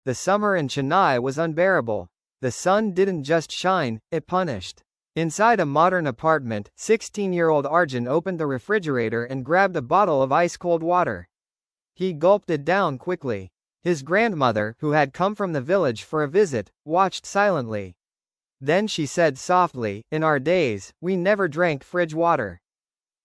The summer in Chennai was unbearable. The sun didn't just shine, it punished. Inside a modern apartment, 16-year-old Arjun opened the refrigerator and grabbed a bottle of ice-cold water. He gulped it down quickly. His grandmother, who had come from the village for a visit, watched silently. Then she said softly, "In our days, we never drank fridge water."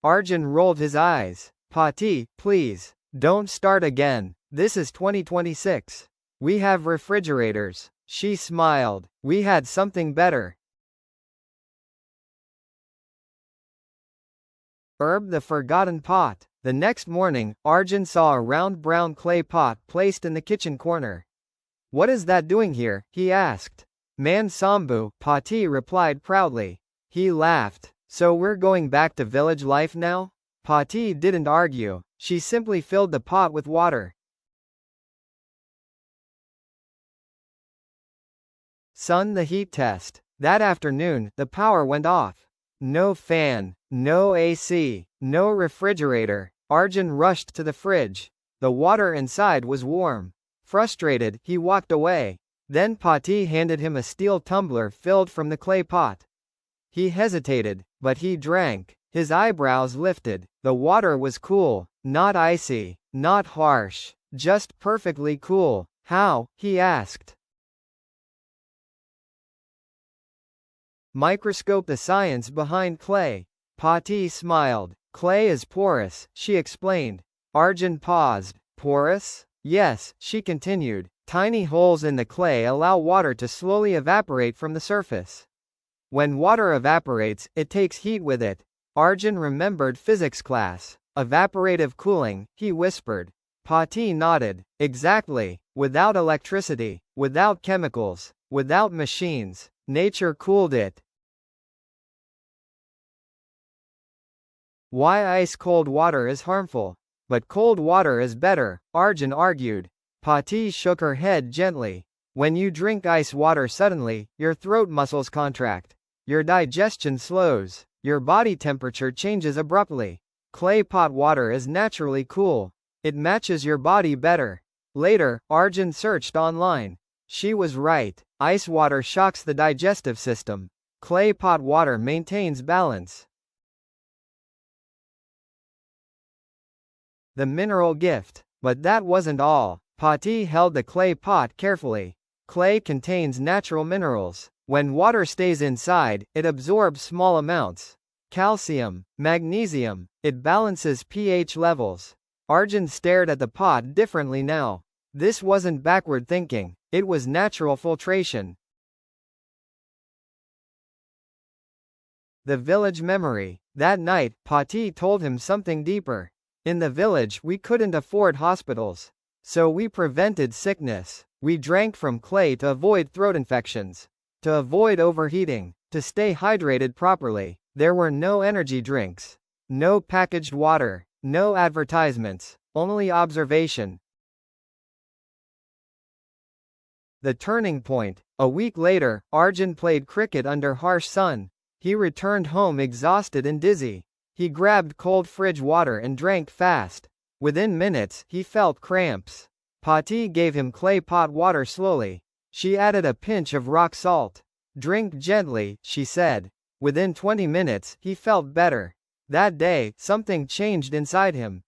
Arjun rolled his eyes. "Pati, please. Don't start again. This is 2026. We have refrigerators." She smiled. "We had something better." The forgotten pot. The next morning, Arjun saw a round brown clay pot placed in the kitchen corner. "What is that doing here?" he asked. "Mann Sombu," Pati replied proudly. He laughed. "So we're going back to village life now?" Pati didn't argue. She simply filled the pot with water. Sun the heat test. That afternoon, the power went off. No fan, no AC, no refrigerator. Arjun rushed to the fridge. The water inside was warm. Frustrated, he walked away. Then Pati handed him a steel tumbler filled from the clay pot. He hesitated, but he drank. His eyebrows lifted. The water was cool, not icy, not harsh, just perfectly cool. "How?" he asked. "Microscope the science behind clay." Pati smiled. "Clay is porous," she explained. Arjun paused. "Porous?" "Yes," she continued. "Tiny holes in the clay allow water to slowly evaporate from the surface. When water evaporates, it takes heat with it." Arjun remembered physics class. "Evaporative cooling," he whispered. Pati nodded. "Exactly. Without electricity, without chemicals, without machines, nature cooled it." Why ice-cold water is harmful. But cold water is better, Arjun argued. Pati shook her head gently. "When you drink ice water suddenly, your throat muscles contract. Your digestion slows. Your body temperature changes abruptly. Clay pot water is naturally cool. It matches your body better." Later, Arjun searched online. She was right. Ice water shocks the digestive system. Clay pot water maintains balance. The mineral gift. But that wasn't all. Pati held the clay pot carefully. Clay contains natural minerals. When water stays inside, it absorbs small amounts. Calcium, magnesium. It balances pH levels. Arjun stared at the pot differently now. This wasn't backward thinking. It was natural filtration. The village memory. That night, Pati told him something deeper. "In the village, we couldn't afford hospitals. So we prevented sickness. We drank from clay to avoid throat infections, to avoid overheating, to stay hydrated properly. There were no energy drinks, no packaged water, no advertisements, only observation." The turning point. A week later, Arjun played cricket under harsh sun. He returned home exhausted and dizzy. He grabbed cold fridge water and drank fast. Within minutes, he felt cramps. Pati gave him clay pot water slowly. She added a pinch of rock salt. "Drink gently," she said. Within 20 minutes, he felt better. That day, something changed inside him.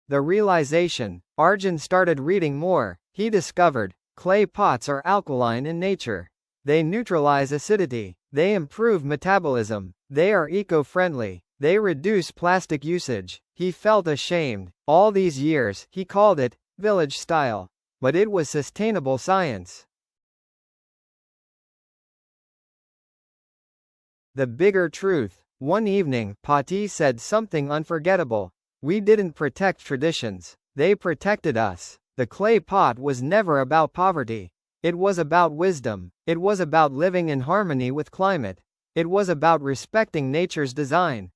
The realization. Arjun started reading more. He discovered, clay pots are alkaline in nature. They neutralize acidity. They improve metabolism. They are eco-friendly. They reduce plastic usage. He felt ashamed. All these years, he called it village style. But it was sustainable science. The bigger truth. One evening, Pati said something unforgettable. "We didn't protect traditions. They protected us." The clay pot was never about poverty. It was about wisdom. It was about living in harmony with climate. It was about respecting nature's design.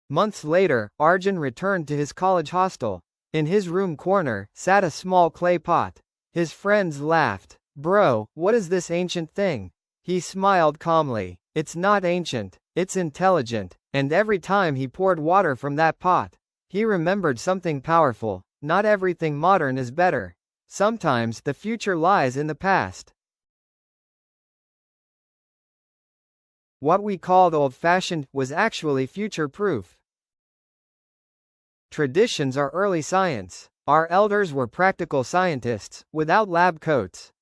Months later, Arjun returned to his college hostel. In his room corner, sat a small clay pot. His friends laughed. "Bro, what is this ancient thing?" He smiled calmly. It's not ancient, it's intelligent. And every time he poured water from that pot, he remembered something powerful. Not everything modern is better. Sometimes the future lies in the past. What we called old-fashioned was actually future-proof. Traditions are early science. Our elders were practical scientists, without lab coats.